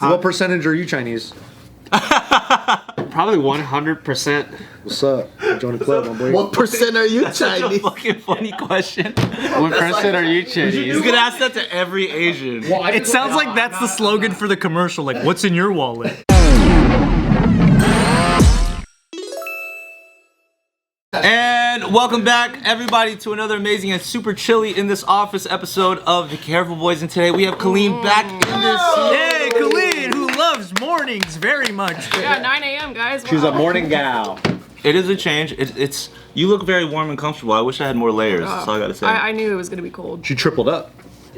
What percentage are you Chinese? Probably 100%. What's up? Join the club, my boy. What percent are you That's such a Chinese? fucking funny question. What percent are you Chinese? You could ask that to every Asian. It sounds like that's the slogan for the commercial. Like, what's in your wallet? And welcome back, everybody, to another amazing and super chilly in this office episode of The Careful Boys. And today we have Kalyne back in this. Hey, Kalyne, who loves mornings very much. Yeah, 9 a.m. guys. She's a Wow. morning gal. It is a change. It's you look very warm and comfortable. I wish I had more layers. That's all I gotta say. I knew it was gonna be cold. She tripled up.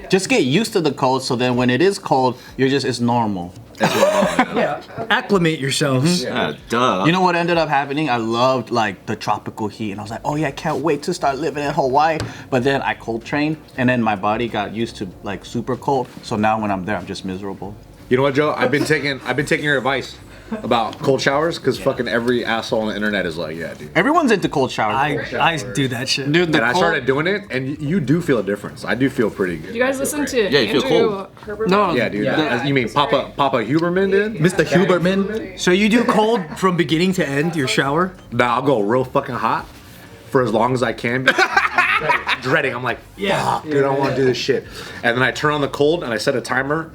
Just get used to the cold, so then when it is cold, it's normal. Acclimate yourselves. Yeah, duh. You know what ended up happening? I loved like the tropical heat, and I was like, oh yeah, I can't wait to start living in Hawaii. But then I cold trained, and then my body got used to like super cold. So now when I'm there, I'm just miserable. You know what, Joe? I've been taking your advice about cold showers because fucking every asshole on the internet is like, yeah, dude. Everyone's into cold showers. I do that shit. Dude, And I started doing it, and you do feel a difference. I do feel pretty good. You guys listen to Yeah, you feel Andrew cold. Herbert? No. Yeah, dude. You mean Papa Huberman did? Mr. Huberman. So you do cold from beginning to end, your shower? Nah, I'll go real fucking hot for as long as I can. Because I'm dreading. I'm like, fuck, dude, I don't want to do this shit. And then I turn on the cold, and I set a timer.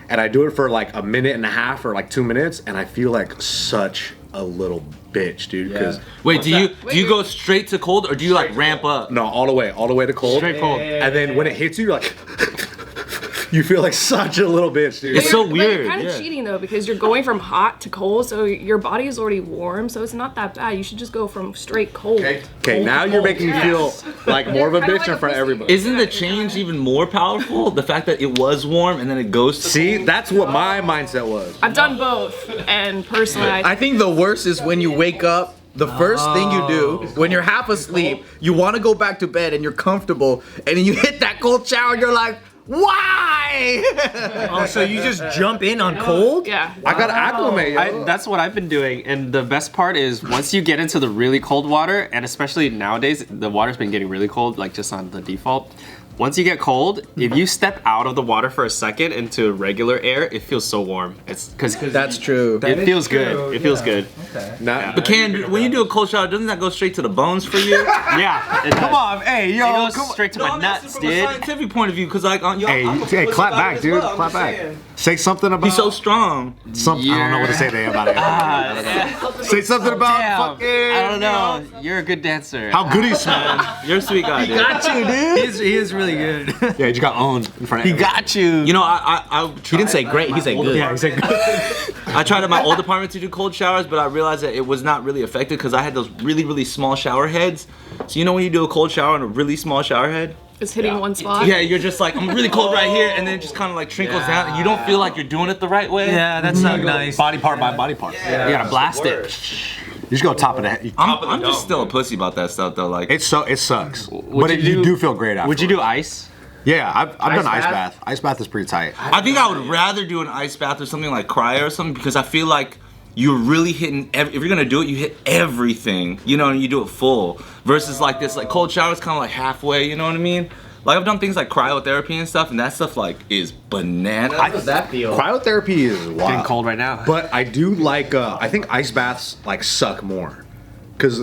And I do it for like a minute and a half or like 2 minutes, and I feel like such a little bitch, dude. Because Wait, do you go straight to cold or do you like ramp up? no, all the way to cold. Straight cold. And then when it hits you, you're like, you feel like such a little bitch, dude. It's so But weird. You're kind of Yeah. cheating though because you're going from hot to cold, so your body is already warm, so it's not that bad. You should just go from straight cold. Okay, now you're making me feel like more of a Kinda bitch like in a front of pussy. everybody. Isn't the change even more powerful? The fact that it was warm and then it goes to See, that's what my mindset was. I've done both, and personally, I think the worst is when you wake up. The first thing you do when you're half asleep, you want to go back to bed and you're comfortable, and then you hit that cold shower and you're like, why? Oh, so you just jump in on cold? yeah. I gotta acclimate, yo. That's what I've been doing, and the best part is once you get into the really cold water, and especially nowadays, the water's been getting really cold, like just on the default. Once you get cold, if you step out of the water for a second into regular air, it feels so warm. It's because That's true. it feels good. It feels good. Now, But when you do a cold shower, doesn't that go straight to the bones for you? Yeah. Come on, hey, It yo, goes come on. straight to No, my I'm asking nuts, from a dude. scientific point of view, because like, I'm hey, a clap guy back, as dude. well, I'm Clap just back. saying. Say something about. He's so strong. Something. I don't know what to say to him about it. Say something about Damn. fucking. I don't know. You're a good dancer. How good he smelled. You're a sweet guy, dude. Got you, dude. He is really good. Yeah, you just got owned in front of He everybody. got you. You know, I He didn't say great. He said good. Yeah, exactly. I tried at my old apartment to do cold showers, but I realized that it was not really effective because I had those really, really small shower heads. So you know when you do a cold shower on a really small shower head? It's hitting one spot. Yeah, you're just like, I'm really cold right here, and then it just kind of like trickles down, and you don't feel like you're doing it the right way. Yeah, that's not nice. Body part by body part. You gotta blast it. You just go top of the head. I'm just still a pussy about that stuff though. Like, It sucks, but you you do- do feel great after. Would you do ice? Yeah, I've done ice bath? bath. Ice bath is pretty tight. I think I would rather do an ice bath or something like cryo or something because I feel like you're really hitting. If you're gonna do it, you hit everything. You know, and you do it full. Versus like this, like cold shower is kind of like halfway. You know what I mean? Like I've done things like cryotherapy and stuff, and that stuff like is bananas. How does that feel? Cryotherapy is Getting wild. cold right now. But I do like. I think ice baths like suck more, because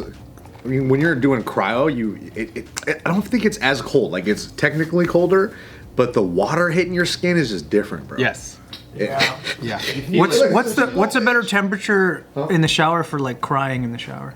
I mean when you're doing cryo, I don't think it's as cold. Like it's technically colder, but the water hitting your skin is just different, bro. Yes. Yeah. What's a better temperature in the shower for like crying in the shower?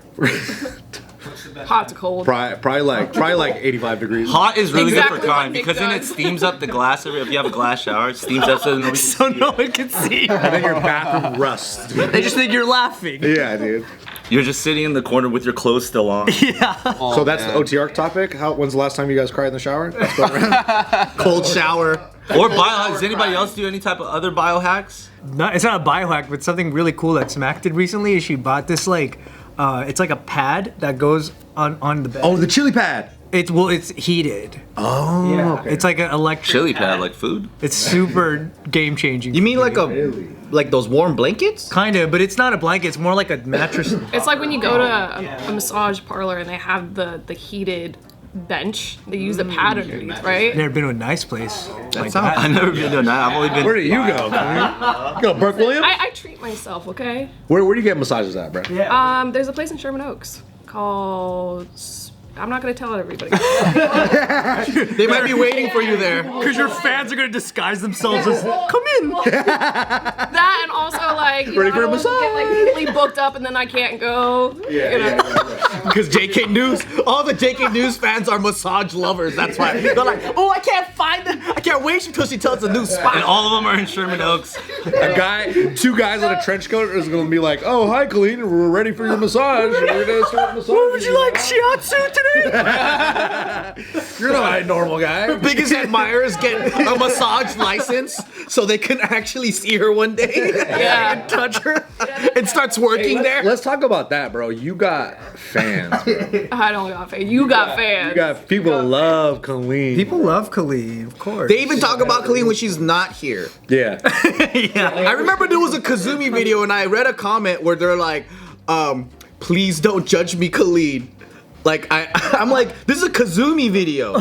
Hot to cold. Probably like 85 degrees. Hot is really Exactly good for crying what Nick because then it does. steams up the glass area. If you have a glass shower, it steams up so nobody. So no one can see. And then your bathroom rusts. They just think you're laughing. Yeah, dude. You're just sitting in the corner with your clothes still on. So that's the OTR topic. When's the last time you guys cried in the shower? Let's go around. Cold shower. Or biohacks. Does anybody else do any type of other biohacks? It's not a biohack, but something really cool that Smack did recently is she bought this like, it's like a pad that goes on the bed. Oh, the chili pad. It's heated. Oh, Yeah, okay. it's like an electric Chili pad, like food? It's super game changing. You mean like those warm blankets? Kinda, but it's not a blanket. It's more like a mattress. It's like when you go to a massage parlor and they have the heated bench. They use the pad underneath, right? Never been to a nice place. Like I've never been to a night. I've only been. Where do you go? You go to Burke Williams? I treat myself, okay? Where do you get massages at, bro? There's a place in Sherman Oaks called. I'm not gonna tell everybody. They might be waiting for you there. Because your fans are gonna disguise themselves as come in. That and also like Ready for a I don't want to get like really booked up and then I can't go. Because JK News, all the JK News fans are massage lovers. That's why they're like, oh, I can't wait until she tells a new spot. And all of them are in Sherman Oaks. Two guys in a trench coat is gonna be like, "Oh, hi, Kalyne, we're ready for your massage. We're gonna start massage. What would you like, shiatsu today? You're not a normal guy." Biggest admirers get a massage license so they can actually see her one day and touch her and starts working there. Let's talk about that, bro. You got fans, bro. I don't got fans. You got fans. You got people love Kalyne. People love Kalyne, of course. They even talk about Kalyne when she's not here. Yeah. I remember there was a Kazumi video and I read a comment where they're like, please don't judge me, Kalyne. Like, I'm like, this is a Kazumi video.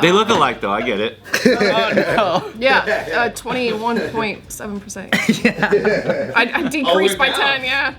They look alike though. I get it. Yeah, 21.7%. I decreased by 10. Yeah,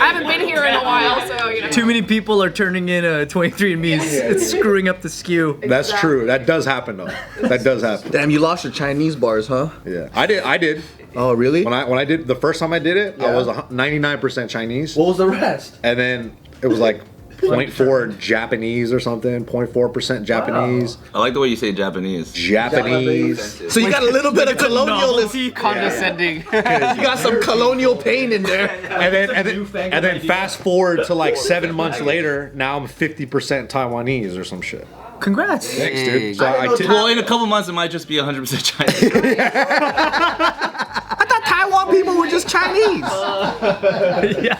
I haven't been here in a while, so you know. Too many people are turning in 23andMe. It's screwing up the skew. That's true. That does happen though. That does happen. Damn, you lost your Chinese bars, huh? Yeah. I did. Oh, really? When I did the first time I did it, I was 99% Chinese. What was the rest? And then it was like 0.4 Japanese or something, 0.4% Japanese. I like the way you say Japanese. Japanese. So you got a little bit of colonialism. Condescending. You got some colonial pain in there. And then fast forward to like 7 months later, now I'm 50% Taiwanese or some shit. Congrats. Thanks, dude. So Well, in a couple months, it might just be 100% Chinese. I thought Taiwan people were just Chinese.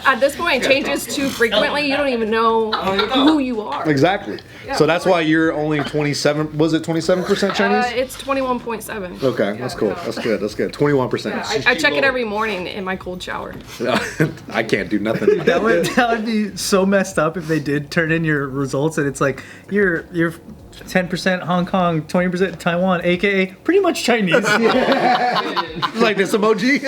At this point, it changes too frequently. You don't even know who you are. exactly. So that's why you're only 27. Was it 27% Chinese? It's 21.7. Okay, that's cool. That's good. 21%. I check it every morning in my cold shower. I can't do nothing. That would be so messed up if they did turn in your results and it's like you're 10% Hong Kong, 20% Taiwan, aka pretty much Chinese. Like this emoji.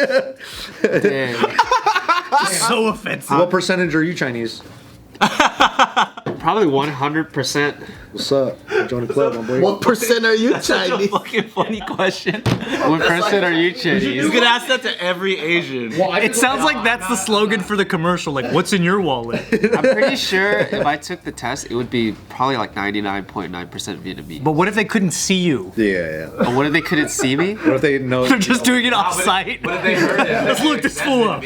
So offensive. What percentage are you Chinese? Probably 100%. What's up? Join the club, my boy. What percent are you Such a Chinese? fucking funny question. What percent are you You Chinese? could ask that to every Asian. It sounds like that's the slogan for the commercial. Like, what's in your wallet? I'm pretty sure if I took the test, it would be probably like 99.9% Vietnamese. But what if they couldn't see you? Yeah. But what if they couldn't see me? What if they know? They're just doing it off site. What if they heard it? Let's look this fool up.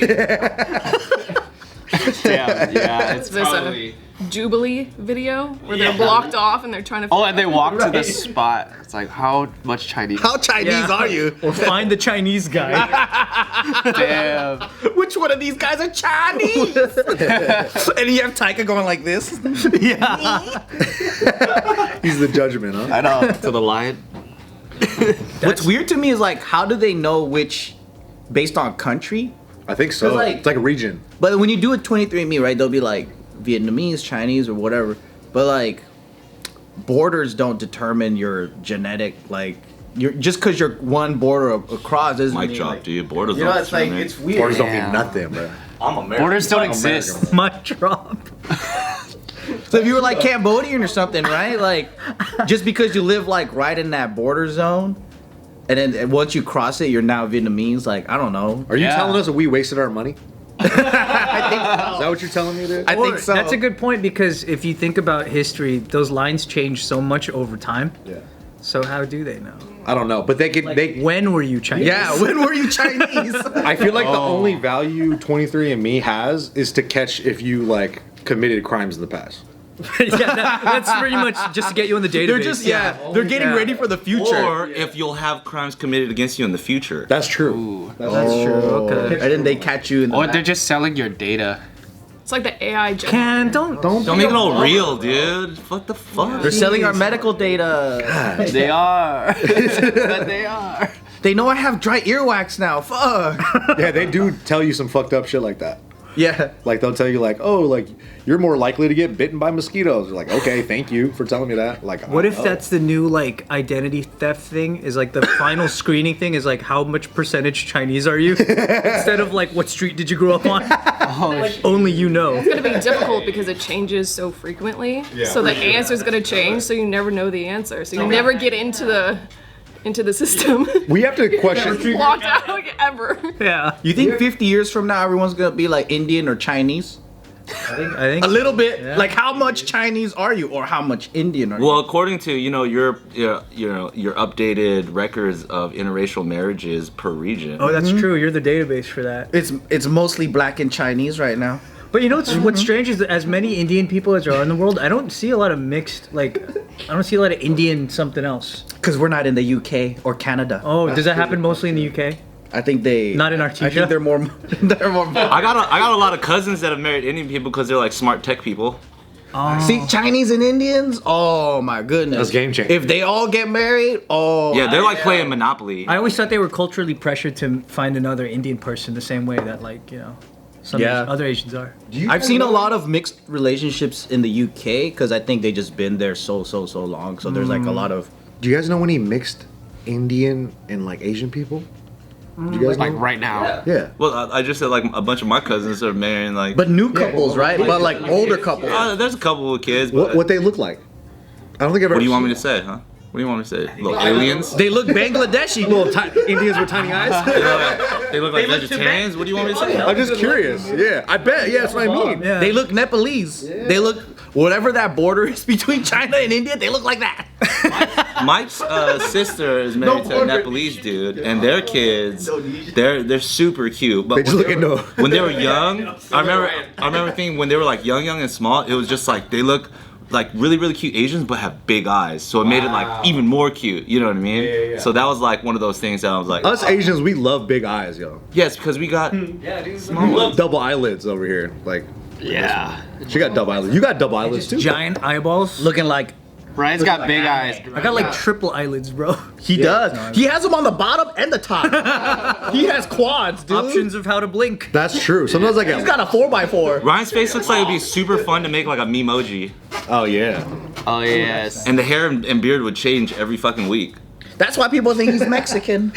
Yeah, it's Is this probably. a Jubilee video where they're blocked off and they're trying to? Oh, and they walk to the spot. It's like, how much Chinese? How Chinese are you? Or find the Chinese guy. Damn. Which one of these guys are Chinese? And you have Taika going like this. Yeah. He's the judgment, huh? I know. To the lion. What's weird to me is like, how do they know which, based on country? I think so. It's It's like a region. But when you do a 23andMe, right, they'll be like Vietnamese, Chinese, or whatever. But like, borders don't determine your genetic, like, you're just because you're one border across doesn't Mic mean drop, like, dude. Borders you know, don't it's like discriminate. it's weird. Borders don't Damn. mean nothing, bro. I'm American. Borders don't I'm exist. Mic drop. So if you were like Cambodian or something, right? Like, just because you live like right in that border zone, and then once you cross it, you're now Vietnamese. Like, I don't know. Are you Yeah. telling us that we wasted our money? I think Is that what you're telling me, dude? I think so. That's a good point because if you think about history, those lines change so much over time. Yeah. So how do they know? I don't know, but they could. When were you Chinese? Yeah, when were you Chinese? I feel like the only value 23andMe has is to catch if you like committed crimes in the past. Yeah, that's pretty much just to get you in the database. They're just they're getting Yeah. ready for the future. Or if you'll have crimes committed against you in the future. That's true. That's true. Okay. And then they catch you in the Or they're just selling your data. It's like the AI. Don't. Don't make it all real, dude. What the fuck? They're selling our medical data. They are. But they are. They know I have dry earwax now. Fuck. Yeah, they do tell you some fucked up shit like that. Yeah. Like they'll tell you like, oh, like you're more likely to get bitten by mosquitoes. You're like, okay, thank you for telling me that. Like, What if oh. that's the new like identity theft thing? Is like the final screening thing is like how much percentage Chinese are you? Instead of like what street did you grow up on? Only you know. It's gonna be difficult because it changes so frequently. So the answer's gonna change, so you never know the answer. So you never get into the system. We have to question. Locked out like ever. Yeah. You think 50 years from now everyone's gonna be like Indian or Chinese? I think A little bit. Like how much Chinese are you, or how much Indian are you? Well, according to your updated records of interracial marriages per region. Oh, that's true. You're the database for that. It's mostly black and Chinese right now. But you know what's strange is that as many Indian people as there are in the world, I don't see a lot of mixed, like, I don't see a lot of Indian something else. Because we're not in the UK or Canada. Oh, does that happen mostly in the UK? I think they Not in I Artesia? think they're more. They're more. I got a lot of cousins that have married Indian people because they're like smart tech people. See, Chinese and Indians. Oh my goodness. That's game changer. If they all get married, Yeah, they're like playing Monopoly. I always thought they were culturally pressured to find another Indian person the same way that, like, you know, some Yeah. other Asians are. I've seen a lot of mixed relationships in the UK because I think they just been there so long. So there's like a lot of. Do you guys know any mixed Indian and like Asian people? Do you guys know? Like right now. Yeah. Well, I just said like a bunch of my cousins are marrying like. But new couples, right? But like older couples. There's a couple of kids. But What they look like? I don't think I've ever. what do you want me to seen- say, huh? What do you want me to say? Little aliens? They look Bangladeshi. Indians with tiny eyes. They look like vegetarians? What do you want me to say? I'm just curious. Yeah, I bet. Yeah, that's what I mean. Yeah. They look Nepalese. They look whatever that border is between China and India. They look like that. Mike's sister is married to a Nepalese dude, and their kids, they're super cute. But They just look at no. when they were young, I remember thinking when they were like young and small, it was just like they look like really cute Asians, but have big eyes, so it made it like even more cute. You know what I mean? Yeah. So that was like one of those things that I was like, Us Asians, we love big eyes, yo. yes, because we got We love double eyelids over here. Like, Yeah. she got double eyelids. You got double eyelids too. Giant eyeballs. Looking like Ryan's got big eyes. I got like triple eyelids, bro. he does. He has them on the bottom and the top. He has quads, dude. Options of how to blink. That's true. Sometimes I He's get. got a 4x4. Ryan's face looks like it'd be super fun to make like a memoji, Oh yeah. Oh yes. and the hair and beard would change every fucking week. That's why people think he's Mexican.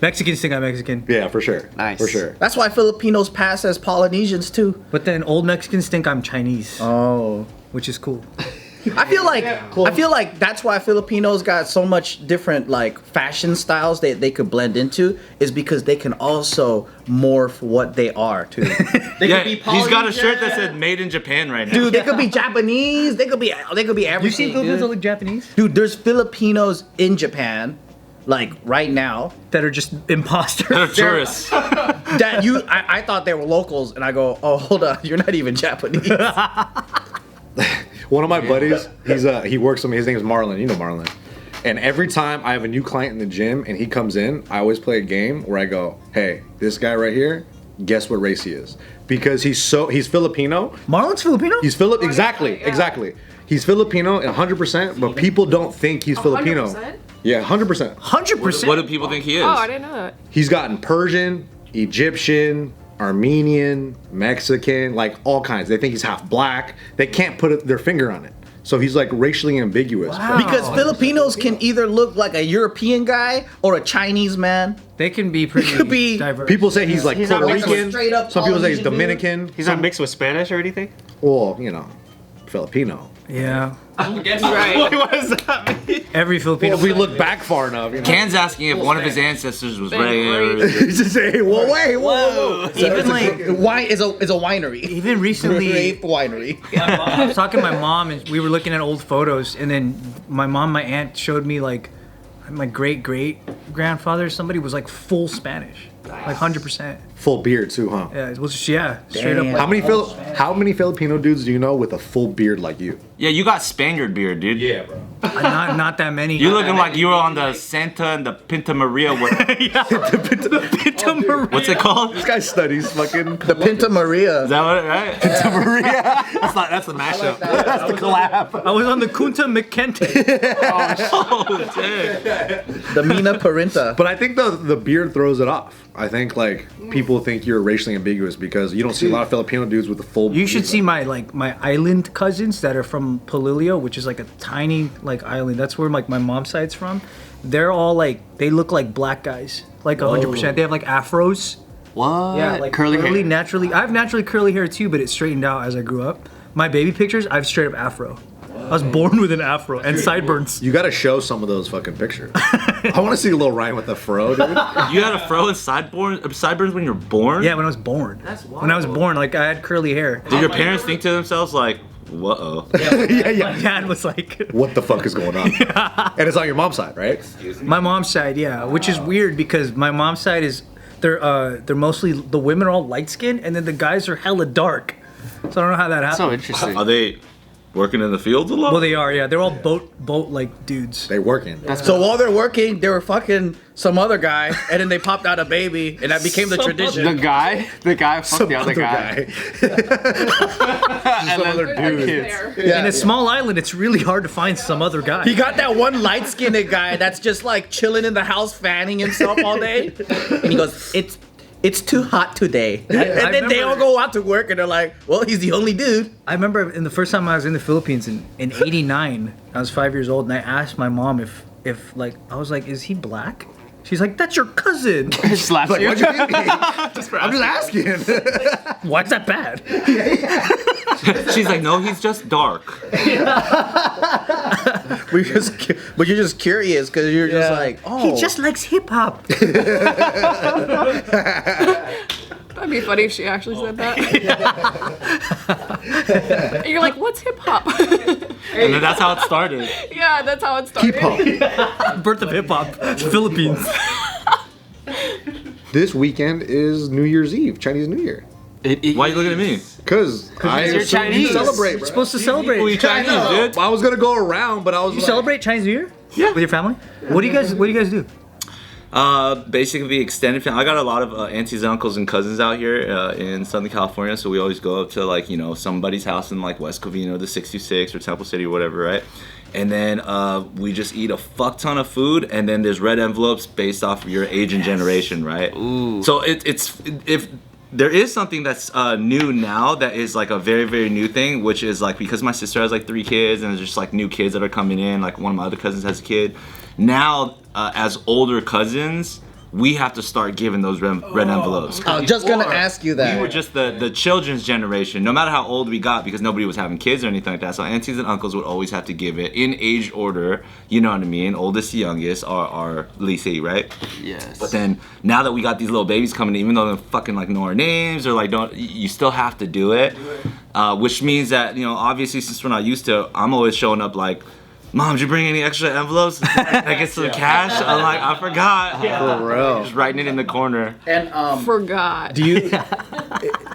Mexicans think I'm Mexican. Yeah, for sure. Nice. For sure. That's why Filipinos pass as Polynesians too. But then old Mexicans think I'm Chinese, Oh. which is cool. I feel like that's why Filipinos got so much different like fashion styles that they could blend into is because they can also morph what they are too. Yeah, he's got a shirt that said "Made in Japan" right now. Dude, they could be Japanese. They could be everything. You seen Filipinos that dude. look Japanese? Dude, there's Filipinos in Japan, like right now. That are just They're imposters. tourists. That I thought they were locals, and I go, oh, hold on, you're not even Japanese. One of my buddies, he works with me. His name is Marlon. You know Marlon. And every time I have a new client in the gym and he comes in, I always play a game where I go, "Hey, this guy right here, guess what race he is?" Because he's Filipino. Marlon's Filipino? He's exactly. He's Filipino 100%, but people don't think he's Filipino. 100%? Yeah, 100%. 100%. What do people think he is? Oh, I didn't know that. He's gotten Persian, Egyptian, Armenian, Mexican, like all kinds. They think he's half black. They can't put their finger on it. So he's like racially ambiguous. Wow. Because Filipinos can either look like a European guy or a Chinese man. They can be pretty could be- diverse. People say he's like not Puerto like a Rican. straight up Some people say he's Polynesian dude. Dominican. He's not mixed with Spanish or anything? Well, you know, Filipino. Yeah. Right. What does that mean? Every Filipino. If we look back far enough, you know. Can's asking if one of his ancestors was Ray or Just say, whoa, wait, whoa. Even like, Wine is a winery. even recently, Rape winery. I was talking to my mom and we were looking at old photos, and then my aunt showed me like my great grandfather. Somebody was like full Spanish, like 100%. Full beard too, huh? Yeah, it was straight up. Damn. Like, How many Filipino dudes do you know with a full beard like you? Yeah, you got Spaniard beard, dude. Yeah, bro. Not that many. You looking like you were on the Santa and the Pinta Maria. the Pinta Maria. What's it called? This guy studies fucking. The Pinta Maria. Is that what it, right? Maria. That's the mashup. That's the collab. I was on the Kunta McKenty. Oh, dang. The Mina Parinta. But I think the beard throws it off. I think like people think you're racially ambiguous because you don't see a lot of Filipino dudes with the full. You should beard. see my island cousins that are from Polillo, which is like a tiny like island. That's where like my mom's side's from. They're all like they look like black guys, like 100%. They have like afros. What? Yeah, like curly hair. naturally. I have naturally curly hair too, but it straightened out as I grew up. My baby pictures, I have straight up afro. I was born with an afro and sideburns. You gotta show some of those fucking pictures. I want to see little Ryan with a fro, dude. You had a fro and sideburns when you were born? Yeah, when I was born. That's wild. When I was born, like I had curly hair. Did your parents think to themselves like, whoa? yeah. My dad was like, What the fuck is going on? And it's on your mom's side, right? my mom's side, yeah, which is weird because my mom's side is they're mostly the women are all light skinned and then the guys are hella dark. So I don't know how that happened. So interesting. Are they working in the fields a lot? Well, they are, yeah. They're all boat like dudes. They working. So while they're working, they were fucking some other guy, and then they popped out a baby, and that became the tradition. The guy fucked the other guy. Some other dude. Kids. Yeah. In a small island, it's really hard to find some other guy. He got that one light-skinned guy that's just like chilling in the house, fanning himself all day, and he goes, "It's too hot today." And then they all go out to work, and they're like, "Well, he's the only dude." I remember in the first time I was in the Philippines in '89, I was 5 years old, and I asked my mom if like I was like, "Is he black?" She's like, "That's your cousin." Slaps Like, you. what'd you hit me? I'm just asking. Why is that bad? She's like, no, he's just dark. But you're just curious because you're just like, oh, He just likes hip hop. That'd be funny if she actually said that. And you're like, what's hip hop? And then that's how it started. Yeah, that's how it started. Keep up. Birth of hip hop, Philippines. This weekend is New Year's Eve, Chinese New Year. Why are you looking at me? Because I you're assume you Chinese. celebrate, You're bro. supposed to celebrate. Well, you You Chinese, dude. I was gonna go around, but I was like, celebrate Chinese New Year? Yeah. With your family? What do you guys do? Basically extended family. I got a lot of aunties, uncles, and cousins out here in Southern California, so we always go up to like somebody's house in like West Covina, the 66 or Temple City or whatever, right? And then we just eat a fuck ton of food, and then there's red envelopes based off of your age and generation, right? Ooh. So if there is something that's new now that is like a very, very new thing, which is like because my sister has like 3 kids and there's just like new kids that are coming in, like one of my other cousins has a kid. Now, as older cousins, we have to start giving those red envelopes. I was just gonna ask you that. We were just the children's generation, no matter how old we got, because nobody was having kids or anything like that. So aunties and uncles would always have to give it in age order, you know what I mean? Oldest to youngest are Lisi, right? Yes. But then now that we got these little babies coming in, even though they don't fucking like know our names or like you still have to do it. Which means that, obviously since we're not used to it, I'm always showing up like, Mom, did you bring any extra envelopes? I get some cash? I'm like, I forgot. for real. Just writing it in the corner. And Forgot. do you?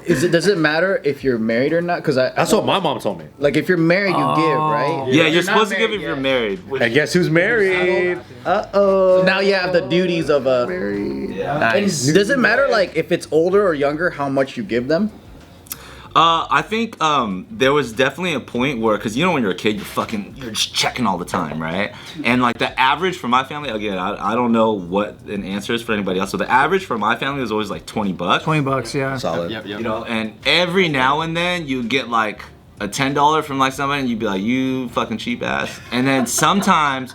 Does it matter if you're married or not? Because That's what my mom told me. like if you're married, you give, right? Yeah, you're not supposed to give married if you're yet. married. And guess who's married? Now you have the duties of a. Nice. Does it matter like if it's older or younger how much you give them? I think there was definitely a point where, because when you're a kid, you're just checking all the time, right? And like the average for my family, again, I don't know what an answer is for anybody else. So the average for my family was always like $20. $20, yeah. Solid. And every now and then you get like a $10 from like somebody, and you'd be like, you fucking cheap ass. And then sometimes.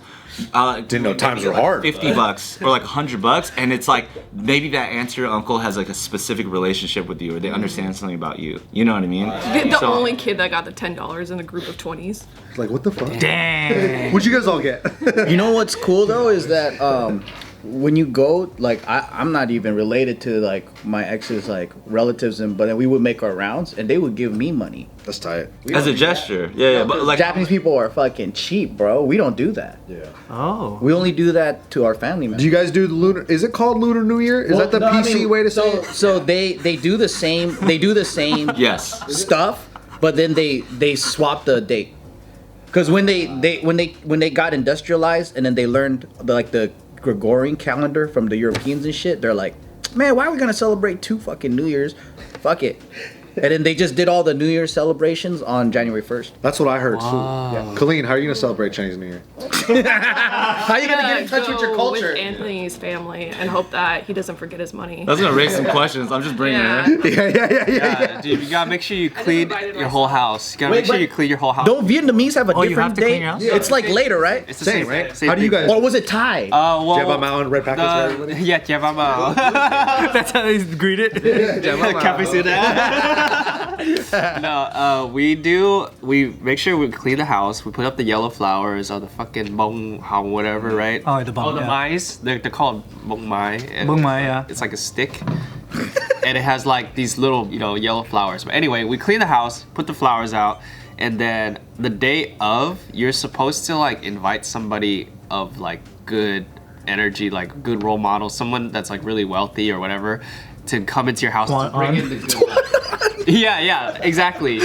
Didn't know times were hard. $50 or like $100, and it's like maybe that aunt or uncle has like a specific relationship with you, or they understand something about you. You know what I mean? The So- only kid that got the $10 in a group of 20s. Like, what the fuck? Dang. What'd you guys all get? You know what's cool though is that when you go, like I'm not even related to like my ex's like relatives, but then we would make our rounds and they would give me money. That's tight. As a gesture, yeah. But like Japanese people are fucking cheap, bro. We don't do that. Yeah. Oh. We only do that to our family members. Do you guys do the lunar? Is it called Lunar New Year? Is that the PC way to say it? So they do the same. They do the same yes. stuff, but then they swap the date. Because when they got industrialized and then they learned the Gregorian calendar from the Europeans and shit, they're like, man, why are we gonna celebrate 2 fucking New Years? Fuck it. And then they just did all the New Year's celebrations on January 1st. That's what I heard too. Yeah. Kalyne, how are you gonna celebrate Chinese New Year? How are you gonna get in touch with your culture? With Anthony's family and hope that he doesn't forget his money. That's gonna raise some questions. I'm just bringing it. Yeah, dude, you gotta make sure you clean your whole house. You gotta make sure you clean your whole house. Don't Vietnamese have a you different have to day? clean your house? It's like later, right? It's the Same, same, right? Same How do you thing. guys? Or was it Thai? Well, Jabba Mao and red packets for everybody? yeah, Jabba Mao. That's how they greet it. No, we make sure we clean the house. We put up the yellow flowers or the fucking bong hao whatever, right? Oh, the bong, the yeah. mais. They're called bong mai. and Bong mai, yeah. It's like a stick. And it has like these little, yellow flowers. But anyway, we clean the house, put the flowers out, and then the day of, you're supposed to like invite somebody of like good energy, like good role model, someone that's like really wealthy or whatever, to come into your house to bring in the good. Yeah, exactly.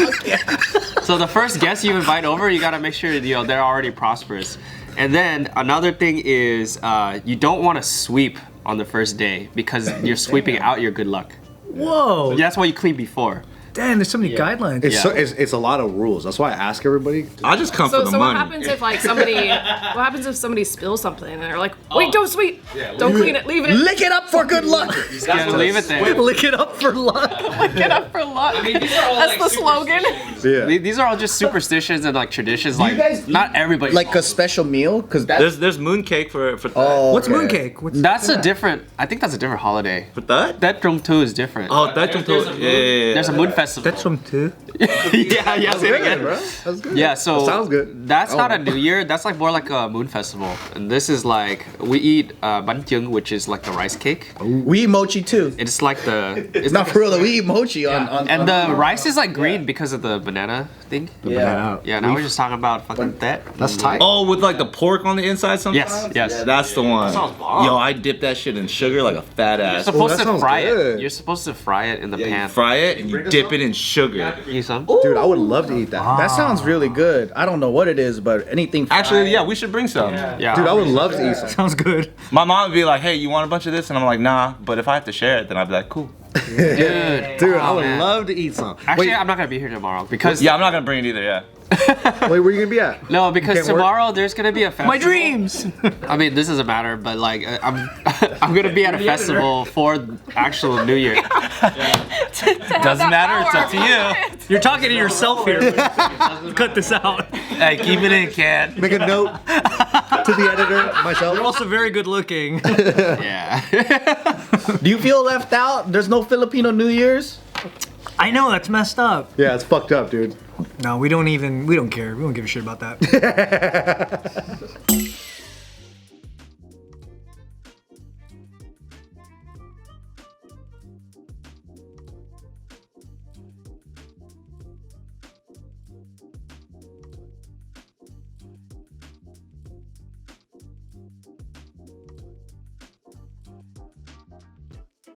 So the first guest you invite over, you gotta make sure they're already prosperous. And then another thing is you don't want to sweep on the first day because you're sweeping out your good luck. Whoa. That's why you clean before. Damn, there's so many guidelines. It's a lot of rules. That's why I ask everybody. I just come for the So what money. happens if like somebody? What happens if somebody spills something and they're like, wait, don't sweep, don't clean it, leave it. Lick it up for good luck. You gotta leave it there. Lick it up for luck. Get up for luck. That's the slogan. Yeah. These are all just superstitions and like traditions. Like guys not everybody. Like a special meal? Because that's... There's mooncake for Oh, What's okay. mooncake? What's That's a different. I think that's a different holiday. for that. That Trung Tu is different. Oh, that yeah. There's a moon festival. That's from two. yeah, say it again. Bro. That's good. Yeah, so That sounds good. That's not a New Year. That's like more like a moon festival. And this is like we eat banjung, which is like the rice cake. We eat mochi too. It's like the. It's Not for real though. We eat mochi on and the rice is like green because of the banana thing. Yeah. Yeah, now we're just talking about fucking that. That's tight. Oh, with like the pork on the inside sometimes? Yes. That's the one. Yo, I dip that shit in sugar like a fat You're ass. supposed that to sounds fry good. it. You're supposed to fry it in the You pan. fry it and you dip it in sugar. You some? Dude, I would love to eat that. That sounds really good. I don't know what it is, but anything. Actually, yeah, we should bring some. Yeah. Dude, I would love to eat some. Sounds good. My mom would be like, hey, you want a bunch of this? And I'm like, nah, but if I have to share it, then I'd be like, cool. Dude. Dude, I would man. love to eat some. Actually, Wait, I'm not gonna be here tomorrow because Yeah, I'm not gonna bring it either, yeah. where you gonna be at? no, because can't work? tomorrow there's gonna be a festival. My dreams. I mean, this doesn't matter, but like I'm I'm gonna be at a festival for actual New Year. Doesn't matter, it's up to you. You're talking to yourself here. Cut this out. Hey, keep it in, Cat. Make a note to the editor, myself. You're also very good looking. Yeah. Do you feel left out? There's no Filipino New Year's? I know, that's messed up. Yeah, it's fucked up, dude. No, we don't care. We don't give a shit about that.